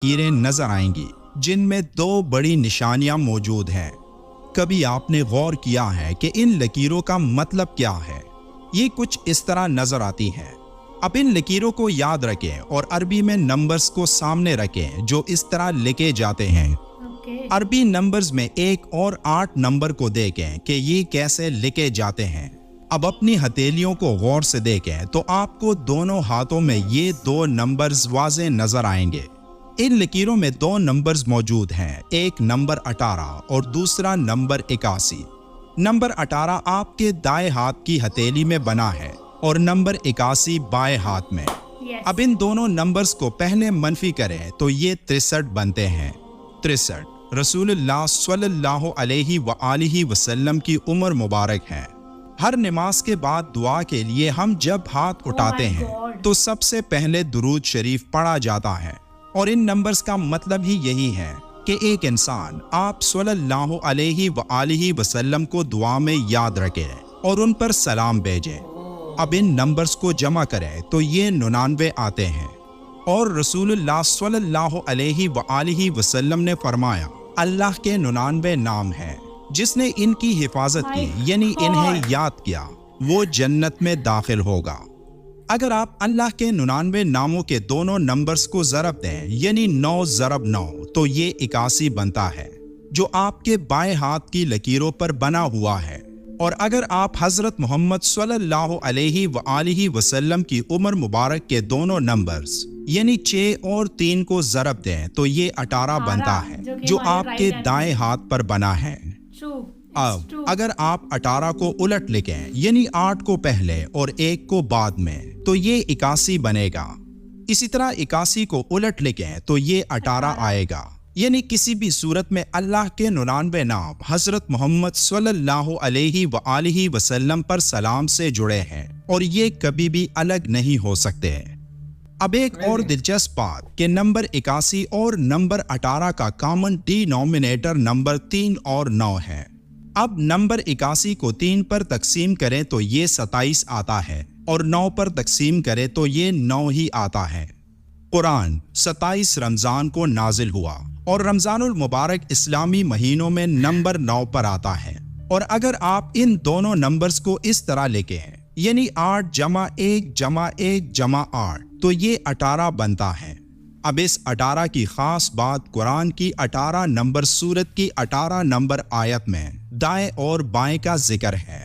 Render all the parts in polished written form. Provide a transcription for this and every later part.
लकीरें नजर आएंगी जिनमें दो बड़ी निशानियां मौजूद हैं। कभी आपने गौर किया है कि इन लकीरों का मतलब क्या है? ये कुछ इस तरह नजर आती हैं। अब इन लकीरों को याद रखें और अरबी में नंबर्स को सामने रखें जो इस तरह लिखे जाते हैं। अरबी नंबर्स में 1 और 8 नंबर को देखें कि ये कैसे लिखे जाते हैं। अब अपनी हथेलियों को गौर से देखें तो आपको दोनों हाथों में ये दो नंबर्स वाज़े नजर आएंगे। इन लकीरों में दो नंबर्स मौजूद हैं, एक नंबर 18 और दूसरा नंबर 81। नंबर 18 आपके दाएं हाथ की हथेली में बना है और नंबर 81 बाएं हाथ में। अब इन दोनों नंबर्स को पहले मनफी करें तो ये 63 बनते हैं। 63 रसूलुल्लाह स्वल्लल्लाहु अलैहि व आलिहि वसल्लम की उम्र मुबारक है। हर नमाज के बाद दुआ के लिए हम जब हाथ उठाते हैं तो सबसे पहले दुरूद शरीफ पढ़ा जाता है और इन नंबर्स का मतलब ही यही है कि एक इंसान आप स्वल्लल्लाहु अलैहि व आलिहि वसल्लम को दुआ में याद रखे और उन पर सलाम भेजे। अब इन नंबर्स को जमा करें तो ये 99 आते हैं और रसूलुल्लाह स्वल्लल्लाहु अलैहि व आलिहि वसल्लम ने फरमाया, अल्लाह के 99 नाम हैं, जिसने इनकी हिफाजत की यानी इन्हें याद किया वो जन्नत में दाखिल होगा। अगर आप अल्लाह के 99 नामों के दोनों नंबर्स को ज़रब दें यानी 9 ज़रब 9 तो ये 81 बनता है जो आपके बाएं हाथ की लकीरों पर बना हुआ है। और अगर आप हज़रत मोहम्मद सल्लल्लाहु अलैहि व आलिहि वसल्लम की उम्र मुबारक के दोनों नंबर्स यानी 6 और 3 को ज़रब दें तो ये 18 बनता है जो आपके दाएं हाथ पर बना है। अब अगर आप 18 को उलट लिखें यानी 8 को पहले और 1 को बाद में तो ये 81 बनेगा। इसी तरह 81 को उलट लिखें तो ये 18 आएगा। यानी किसी भी सूरत में अल्लाह के 99 नाम हजरत मोहम्मद सल्लल्लाहु अलैहि व आलिहि वसल्लम पर सलाम से जुड़े हैं और ये कभी भी अलग नहीं हो सकते। अब एक और दिलचस्प बात कि नंबर 81 और नंबर 18 का कॉमन डिनोमिनेटर नंबर 3 और 9 है। अब नंबर 81 को 3 पर तकसीम करें तो ये 27 आता है और 9 पर तकसीम करें तो ये 9 ही आता है। कुरान 27 रमज़ान को नाजिल हुआ और रमज़ानुल मुबारक इस्लामी महीनों में नंबर 9 पर आता है। और अगर आप इन दोनों नंबर्स को इस तरह लिखें यानी 8 जमा 1 जमा 1 जमा 8 तो ये 18 बनता है। अब इस 18 की खास बात कुरान की 18 नंबर सूरत की 18 नंबर आयत में दाएं और बाएं का जिक्र है।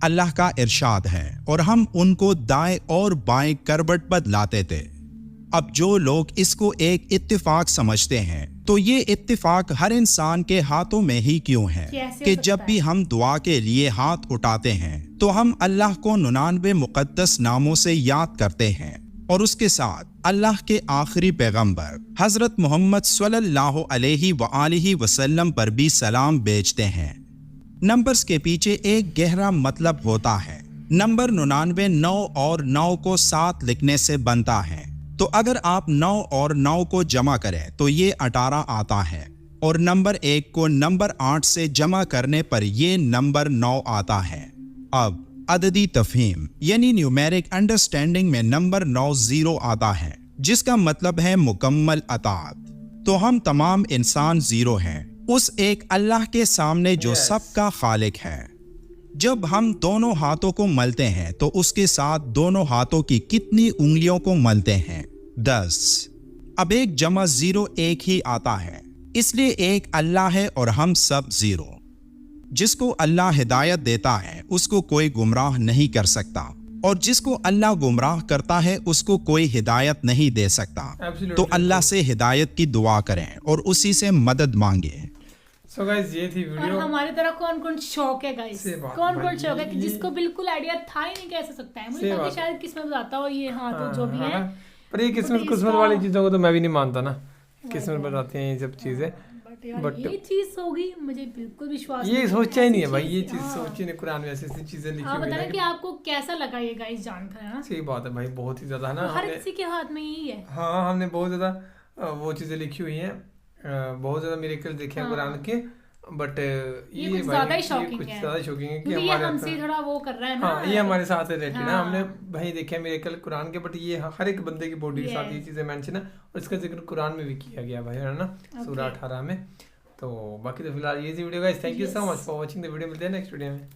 अल्लाह का इरशाद है और हम उनको दाएं और बाएं करवट बदलाते थे। अब जो लोग इसको एक इत्तिफाक समझते हैं तो ये इत्तिफाक हर इंसान के हाथों में ही क्यों है कि जब भी हम दुआ के लिए हाथ उठाते हैं तो हम अल्लाह को 99 मुक़द्दस नामों से याद करते हैं और उसके साथ अल्लाह के आखिरी पैगंबर हजरत मोहम्मद सल्लल्लाहु अलैहि व आलिहि वसल्लम पर भी सलाम भेजते हैं। नंबर्स के पीछे एक गहरा मतलब होता है। नंबर 99 9 और 9 को साथ लिखने से बनता है, तो अगर आप 9 और 9 को जमा करें तो ये 18 आता है और नंबर 1 को नंबर 8 से जमा करने पर ये नंबर 9 आता है। अब अददी तफहीम यानी न्यूमेरिक अंडरस्टैंडिंग में नंबर 9 0 आता है जिसका मतलब है मुकम्मल अताअत। तो हम तमाम इंसान 0 हैं उस एक अल्लाह के सामने जो सबका खालिक है। जब हम दोनों हाथों को मलते हैं तो उसके साथ दोनों हाथों की कितनी उंगलियों को मलते हैं? 10। अब एक जमा 0 एक ही आता है, इसलिए एक अल्लाह है और हम सब 0। जिसको अल्लाह हिदायत देता है उसको कोई गुमराह नहीं कर सकता और जिसको अल्लाह गुमराह करता है उसको कोई हिदायत नहीं दे सकता। तो अल्लाह से हिदायत की दुआ करें और उसी से मदद मांगे। So guys, ये थी वीडियो। हमारी तरह कौन कौन शौक है गाइस, कौन कौन शौक है कि जिसको बिल्कुल आइडिया था ही नहीं कैसे सकता है। मुझे लगा शायद किस्मत बताता हो ये। हाँ तो जो भी है, पर ये किस्मत वाली चीजों को तो मैं भी नहीं मानता ना, किस्मत बताती हैं ये सब चीजें। बट ये चीज होगी मुझे बिल्कुल विश्वास ये सोचा ही नहीं है भाई, ये चीज सोची नहीं। कुरान में ऐसी ऐसी चीजें लिखी हुई है कि आपको कैसा लगा ये गाइस जानकर, है ना? सही बात है भाई, बहुत ही ज्यादा है ना, हर किसी के हाथ में यही है। हाँ हमने बहुत ज्यादा वो चीजें लिखी हुई हैं, बहुत ज्यादा मिरेकल देखे हैं कुरान के, بٹ یہ کچھ زیادہ ہی شاکنگ ہے کہ ہمارے ہم سے تھوڑا وہ کر رہا ہے نا. ہاں یہ ہمارے ساتھ ریلیٹڈ ہے. ہم نے بھائی دیکھا میریکل قرآن کے, بٹ یہ ہر ایک بندے کی باڈی کے ساتھ یہ چیزیں مینشن ہے, اور اس کا ذکر قرآن میں بھی کیا گیا بھائی ہے نا, سورہ 18 میں. تو باقی تو فی الحال یہ video guys, thank you so much for watching the video. ملتے ہیں نیکسٹ ویڈیو میں.